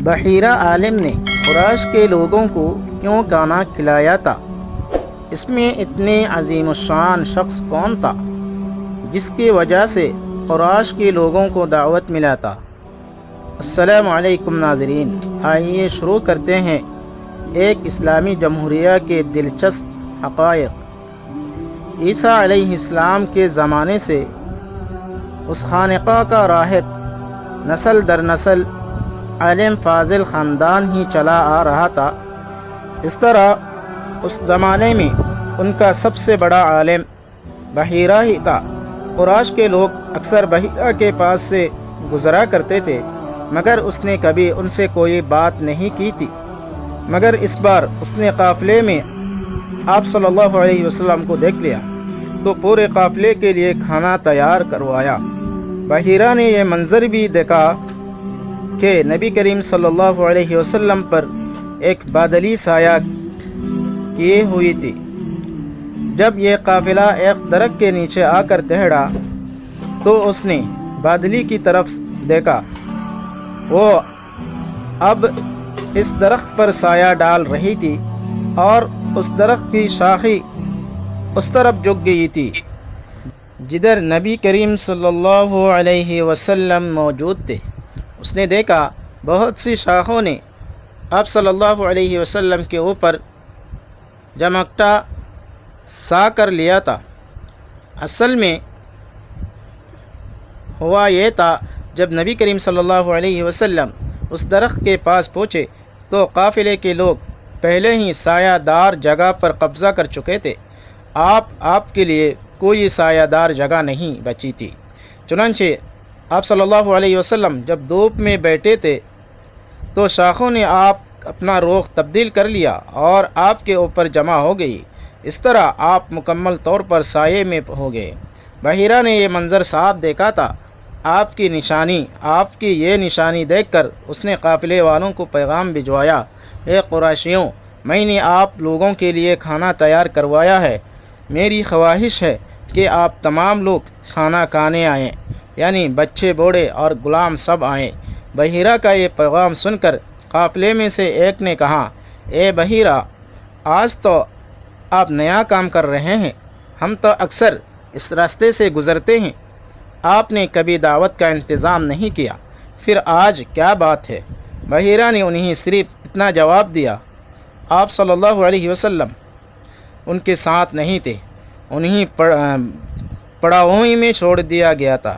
بحیرہ عالم نے قریش کے لوگوں کو کیوں کھانا کھلایا تھا؟ اس میں اتنے عظیم الشان شخص کون تھا جس کی وجہ سے قریش کے لوگوں کو دعوت ملا تھا؟ السلام علیکم ناظرین، آئیے شروع کرتے ہیں ایک اسلامی جمہوریہ کے دلچسپ حقائق۔ عیسیٰ علیہ السلام کے زمانے سے اس خانقاہ کا راہب نسل در نسل عالم فاضل خاندان ہی چلا آ رہا تھا۔ اس طرح اس زمانے میں ان کا سب سے بڑا عالم بحیرہ ہی تھا۔ قریش کے لوگ اکثر بحیرہ کے پاس سے گزرا کرتے تھے، مگر اس نے کبھی ان سے کوئی بات نہیں کی تھی۔ مگر اس بار اس نے قافلے میں آپ صلی اللہ علیہ وسلم کو دیکھ لیا تو پورے قافلے کے لیے کھانا تیار کروایا۔ بحیرہ نے یہ منظر بھی دیکھا کہ نبی کریم صلی اللہ علیہ وسلم پر ایک بادلی سایہ کیے ہوئی تھی۔ جب یہ قافلہ ایک درخت کے نیچے آ کر ٹھہرا تو اس نے بادلی کی طرف دیکھا، وہ اب اس درخت پر سایہ ڈال رہی تھی اور اس درخت کی شاخیں اس طرف جھک گئی تھی جدھر نبی کریم صلی اللہ علیہ وسلم موجود تھے۔ اس نے دیکھا بہت سی شاخوں نے آپ صلی اللہ علیہ وسلم کے اوپر جمکٹا سا کر لیا تھا۔ اصل میں ہوا یہ تھا، جب نبی کریم صلی اللہ علیہ وسلم اس درخت کے پاس پہنچے تو قافلے کے لوگ پہلے ہی سایہ دار جگہ پر قبضہ کر چکے تھے۔ آپ کے لیے کوئی سایہ دار جگہ نہیں بچی تھی۔ چنانچہ آپ صلی اللہ علیہ وسلم جب دھوپ میں بیٹھے تھے تو شاخوں نے اپنا رخ تبدیل کر لیا اور آپ کے اوپر جمع ہو گئی۔ اس طرح آپ مکمل طور پر سائے میں ہو گئے۔ بحیرہ نے یہ منظر صاف دیکھا تھا۔ آپ کی یہ نشانی دیکھ کر اس نے قافلے والوں کو پیغام بھجوایا، اے قریشیوں، میں نے آپ لوگوں کے لیے کھانا تیار کروایا ہے۔ میری خواہش ہے کہ آپ تمام لوگ کھانا کھانے آئیں، یعنی بچے بوڑھے اور غلام سب آئیں۔ بحیرہ کا یہ پیغام سن کر قافلے میں سے ایک نے کہا، اے بحیرہ، آج تو آپ نیا کام کر رہے ہیں، ہم تو اکثر اس راستے سے گزرتے ہیں، آپ نے کبھی دعوت کا انتظام نہیں کیا، پھر آج کیا بات ہے؟ بحیرہ نے انہیں صرف اتنا جواب دیا، آپ صلی اللہ علیہ وسلم ان کے ساتھ نہیں تھے، انہیں پڑاؤں میں چھوڑ دیا گیا تھا۔